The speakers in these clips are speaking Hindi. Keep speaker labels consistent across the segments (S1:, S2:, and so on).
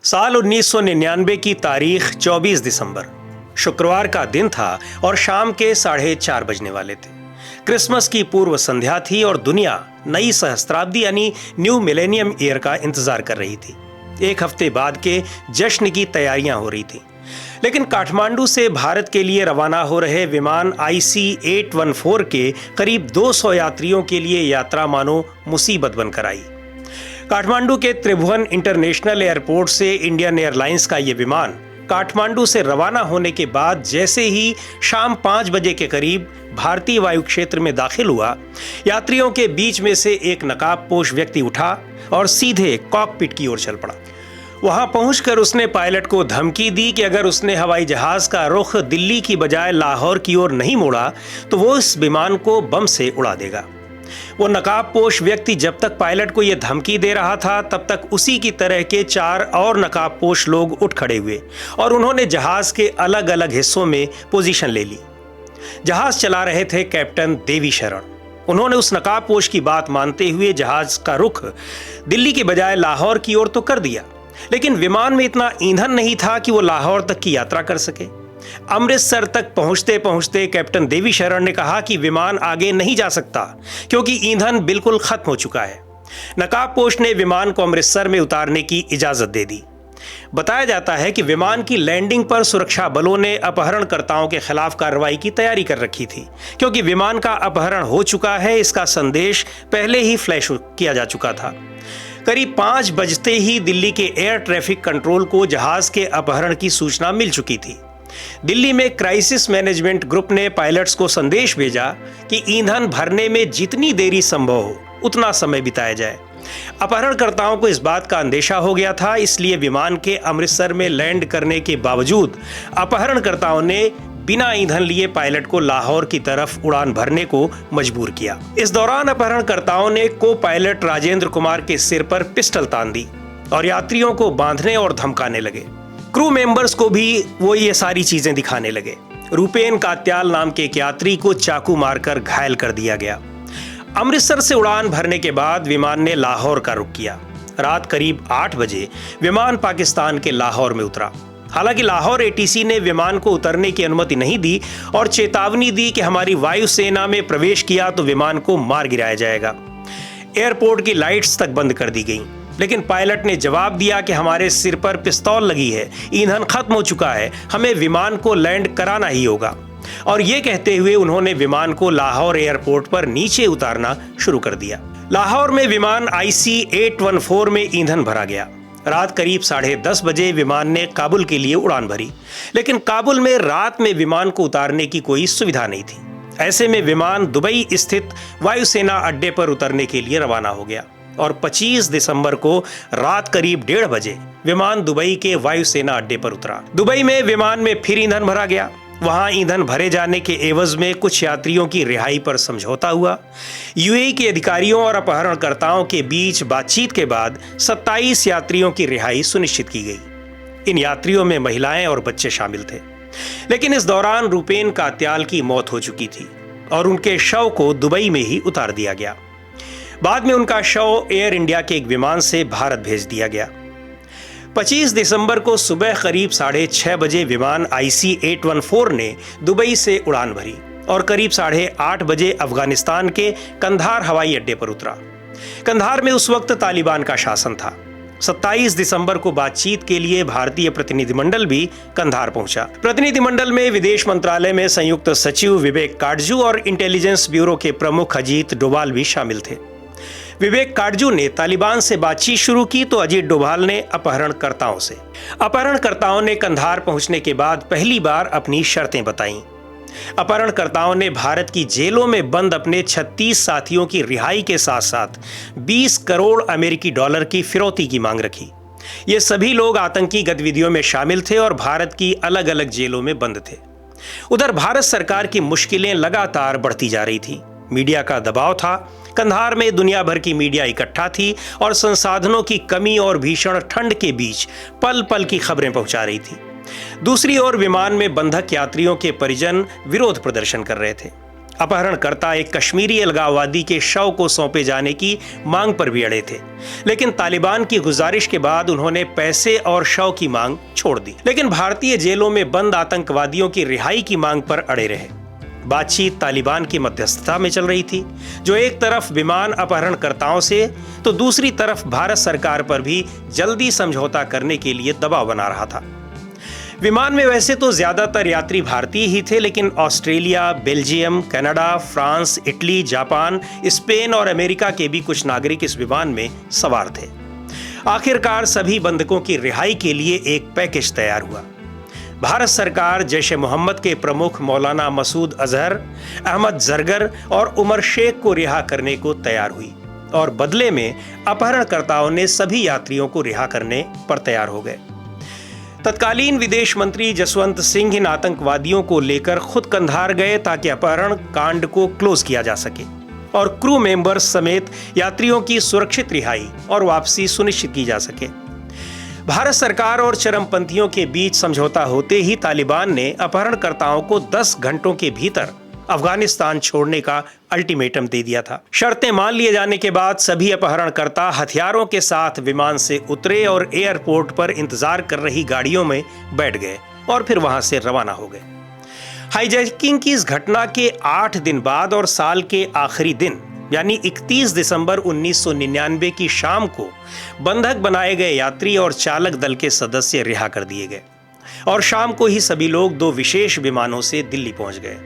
S1: साल 1999 की तारीख 24 दिसंबर शुक्रवार का दिन था और शाम के 4:30 बजने वाले थे। क्रिसमस की पूर्व संध्या थी और दुनिया नई सहस्त्राब्दी यानी न्यू मिलेनियम ईयर का इंतजार कर रही थी। एक हफ्ते बाद के जश्न की तैयारियां हो रही थी, लेकिन काठमांडू से भारत के लिए रवाना हो रहे विमान IC-814 के करीब 200 यात्रियों के लिए यात्रा मानो मुसीबत बनकर आई। काठमांडू के त्रिभुवन इंटरनेशनल एयरपोर्ट से इंडियन एयरलाइंस का यह विमान काठमांडू से रवाना होने के बाद जैसे ही शाम 5 बजे के करीब भारतीय वायु क्षेत्र में दाखिल हुआ, यात्रियों के बीच में से एक नकाबपोश व्यक्ति उठा और सीधे कॉकपिट की ओर चल पड़ा। वहां पहुंचकर उसने पायलट को धमकी दी कि अगर उसने हवाई जहाज का रुख दिल्ली की बजाय लाहौर की ओर नहीं मोड़ा तो वो इस विमान को बम से उड़ा देगा। वो नकाबपोश व्यक्ति जब तक पायलट को यह धमकी दे रहा था तब तक उसी की तरह के 4 और नकाबपोश लोग उठ खड़े हुए और उन्होंने जहाज के अलग अलग हिस्सों में पोजीशन ले ली। जहाज चला रहे थे कैप्टन देवी शरण। उन्होंने उस नकाबपोश की बात मानते हुए जहाज का रुख दिल्ली के बजाय लाहौर की ओर तो कर दिया, लेकिन विमान में इतना ईंधन नहीं था कि वो लाहौर तक की यात्रा कर सके। अमृतसर तक पहुंचते पहुंचते कैप्टन देवी शरण ने कहा कि विमान आगे नहीं जा सकता क्योंकि ईंधन बिल्कुल खत्म हो चुका है। नकाबपोश ने विमान को अमृतसर में उतारने की इजाजत दे दी। बताया जाता है कि विमान की लैंडिंग पर सुरक्षा बलों ने अपहरणकर्ताओं के खिलाफ कार्रवाई की तैयारी कर रखी थी, क्योंकि विमान का अपहरण हो चुका है इसका संदेश पहले ही फ्लैश किया जा चुका था। करीब 5 बजते ही दिल्ली के एयर ट्रैफिक कंट्रोल को जहाज के अपहरण की सूचना मिल चुकी थी। दिल्ली में क्राइसिस मैनेजमेंट ग्रुप ने पायलट्स को संदेश भेजा कि ईंधन भरने में जितनी देरी संभव हो उतना समय बिताया जाए। अपहरणकर्ताओं को इस बात का अंदेशा हो गया था, इसलिए विमान के अमृतसर में लैंड करने के बावजूद अपहरणकर्ताओं ने बिना ईंधन लिए पायलट को लाहौर की तरफ उड़ान भरने को मजबूर किया। इस दौरान अपहरणकर्ताओं ने को पायलट राजेंद्र कुमार के सिर पर पिस्टल तान दी और यात्रियों को बांधने और धमकाने लगे। क्रू मेंबर्स को भी वो ये सारी चीजें दिखाने लगे। रूपेन कात्याल नाम के एक यात्री को चाकू मारकर घायल कर दिया गया। अमृतसर से उड़ान भरने के बाद विमान ने लाहौर का रुख किया। रात करीब 8 बजे विमान पाकिस्तान के लाहौर में उतरा। हालांकि लाहौर ATC ने विमान को उतरने की अनुमति नहीं दी और चेतावनी दी कि हमारी वायुसेना में प्रवेश किया तो विमान को मार गिराया जाएगा। एयरपोर्ट की लाइट्स तक बंद कर दी गई, लेकिन पायलट ने जवाब दिया कि हमारे सिर पर पिस्तौल लगी है, ईंधन खत्म हो चुका है, हमें विमान को लैंड कराना ही होगा। और ये कहते हुए उन्होंने विमान को लाहौर एयरपोर्ट पर नीचे उतारना शुरू कर दिया। लाहौर में विमान IC-814 में ईंधन भरा गया। रात करीब 10:30 बजे विमान ने काबुल के लिए उड़ान भरी, लेकिन काबुल में रात में विमान को उतारने की कोई सुविधा नहीं थी। ऐसे में विमान दुबई स्थित वायुसेना अड्डे पर उतरने के लिए रवाना हो गया और 25 दिसंबर को रात करीब 1:30 बजे विमान दुबई के वायुसेना अड्डे पर उतरा। दुबई में विमान में फिर ईंधन भरा गया। वहां ईंधन भरे जाने के एवज में कुछ यात्रियों की रिहाई पर समझौता हुआ। UAE के अधिकारियों और अपहरणकर्ताओं के बीच बातचीत के बाद 27 यात्रियों की रिहाई सुनिश्चित की गई। इन यात्रियों में महिलाएं और बच्चे शामिल थे, लेकिन इस दौरान रूपेन कात्याल की मौत हो चुकी थी और उनके शव को दुबई में ही उतार दिया गया। बाद में उनका शव एयर इंडिया के एक विमान से भारत भेज दिया गया। 25 दिसंबर को सुबह करीब 6:30 बजे विमान IC-814 ने दुबई से उड़ान भरी और करीब 8:30 बजे अफगानिस्तान के कंधार हवाई अड्डे पर उतरा। कंधार में उस वक्त तालिबान का शासन था। 27 दिसंबर को बातचीत के लिए भारतीय प्रतिनिधिमंडल भी कंधार पहुंचा। प्रतिनिधिमंडल में विदेश मंत्रालय में संयुक्त सचिव विवेक काटजू और इंटेलिजेंस ब्यूरो के प्रमुख अजीत डोभाल भी शामिल थे। विवेक काटजू ने तालिबान से बातचीत शुरू की तो अजीत डोभाल ने अपहरणकर्ताओं से। अपहरणकर्ताओं ने कंधार पहुंचने के बाद पहली बार अपनी शर्तें बताईं। अपहरणकर्ताओं ने भारत की जेलों में बंद अपने 36 साथियों की रिहाई के साथ साथ 20 करोड़ अमेरिकी डॉलर की फिरौती की मांग रखी। ये सभी लोग आतंकी गतिविधियों में शामिल थे और भारत की अलग अलग जेलों में बंद थे। उधर भारत सरकार की मुश्किलें लगातार बढ़ती जा रही थी। मीडिया का दबाव था। कंधार में दुनिया भर की मीडिया इकट्ठा थी और संसाधनों की कमी और भीषण ठंड के बीच पल पल की खबरें पहुंचा रही थी। दूसरी ओर विमान में बंधक यात्रियों के परिजन विरोध प्रदर्शन कर रहे थे। अपहरणकर्ता एक कश्मीरी अलगाववादी के शव को सौंपे जाने की मांग पर भी अड़े थे, लेकिन तालिबान की गुजारिश के बाद उन्होंने पैसे और शव की मांग छोड़ दी। लेकिन भारतीय जेलों में बंद आतंकवादियों की रिहाई की मांग पर अड़े रहे। बातचीत तालिबान की मध्यस्थता में चल रही थी, जो एक तरफ विमान अपहरणकर्ताओं से तो दूसरी तरफ भारत सरकार पर भी जल्दी समझौता करने के लिए दबाव बना रहा था। विमान में वैसे तो ज्यादातर यात्री भारतीय ही थे, लेकिन Australia, Belgium, Canada, France, Italy, Japan, Spain और अमेरिका के भी कुछ नागरिक इस विमान में सवार थे। आखिरकार सभी बंधकों की रिहाई के लिए एक पैकेज तैयार हुआ। भारत सरकार जैश-ए-मोहम्मद के प्रमुख मौलाना मसूद अजहर, अहमद जरगर और उमर शेख को रिहा करने को तैयार हुई और बदले में अपहरणकर्ताओं ने सभी यात्रियों को रिहा करने पर तैयार हो गए। तत्कालीन विदेश मंत्री जसवंत सिंह इन आतंकवादियों को लेकर खुद कंधार गए ताकि अपहरण कांड को क्लोज किया जा सके और क्रू मेंबर्स समेत यात्रियों की सुरक्षित रिहाई और वापसी सुनिश्चित की जा सके। भारत सरकार और चरमपंथियों के बीच समझौता होते ही तालिबान ने अपहरणकर्ताओं को 10 घंटों के भीतर अफगानिस्तान छोड़ने का अल्टीमेटम दे दिया था। शर्तें मान लिए जाने के बाद सभी अपहरणकर्ता हथियारों के साथ विमान से उतरे और एयरपोर्ट पर इंतजार कर रही गाड़ियों में बैठ गए और फिर वहां से रवाना हो गए। हाईजैकिंग की इस घटना के 8 दिन बाद और साल के आखिरी दिन यानी 31 दिसंबर 1999 की शाम को बंधक बनाए गए यात्री और चालक दल के सदस्य रिहा कर दिए गए और शाम को ही सभी लोग 2 विशेष विमानों से दिल्ली पहुंच गए।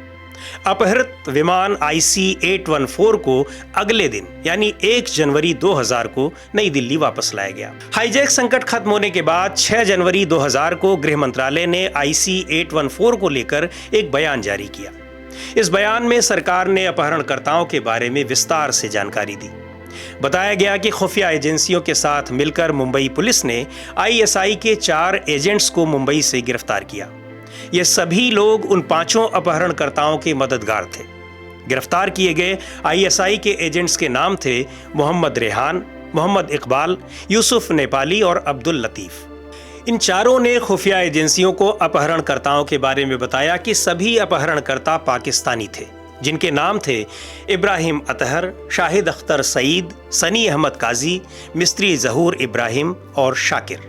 S1: अपहृत विमान IC-814 को अगले दिन यानी 1 जनवरी 2000 को नई दिल्ली वापस लाया गया। हाईजैक संकट खत्म होने के बाद 6 जनवरी 2000 को गृह मंत्रालय ने IC-814 को लेकर एक बयान जारी किया। इस बयान में सरकार ने अपहरणकर्ताओं के बारे में विस्तार से जानकारी दी। बताया गया कि खुफिया एजेंसियों के साथ मिलकर मुंबई पुलिस ने ISI के 4 एजेंट्स को मुंबई से गिरफ्तार किया। ये सभी लोग उन 5 अपहरणकर्ताओं के मददगार थे। गिरफ्तार किए गए ISI के एजेंट्स के नाम थे मोहम्मद रेहान, मोहम्मद इकबाल, यूसुफ नेपाली और अब्दुल लतीफ। इन चारों ने खुफिया एजेंसियों को अपहरणकर्ताओं के बारे में बताया कि सभी अपहरणकर्ता पाकिस्तानी थे, जिनके नाम थे इब्राहिम अतहर, शाहिद अख्तर सईद, सनी अहमद काजी, मिस्त्री जहूर इब्राहिम और शाकिर।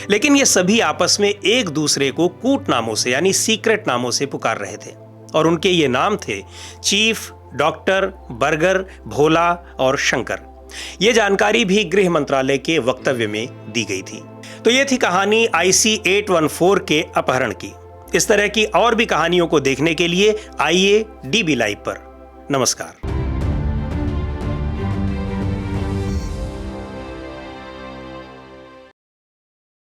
S1: लेकिन ये सभी आपस में एक दूसरे को कूट नामों से यानी सीक्रेट नामों से पुकार रहे थे और उनके ये नाम थे चीफ, डॉक्टर, बर्गर, भोला और शंकर। ये जानकारी भी गृह मंत्रालय के वक्तव्य में दी गई थी। तो ये थी कहानी IC-814 के अपहरण की। इस तरह की और भी कहानियों को देखने के लिए आइए DB लाइव पर। नमस्कार।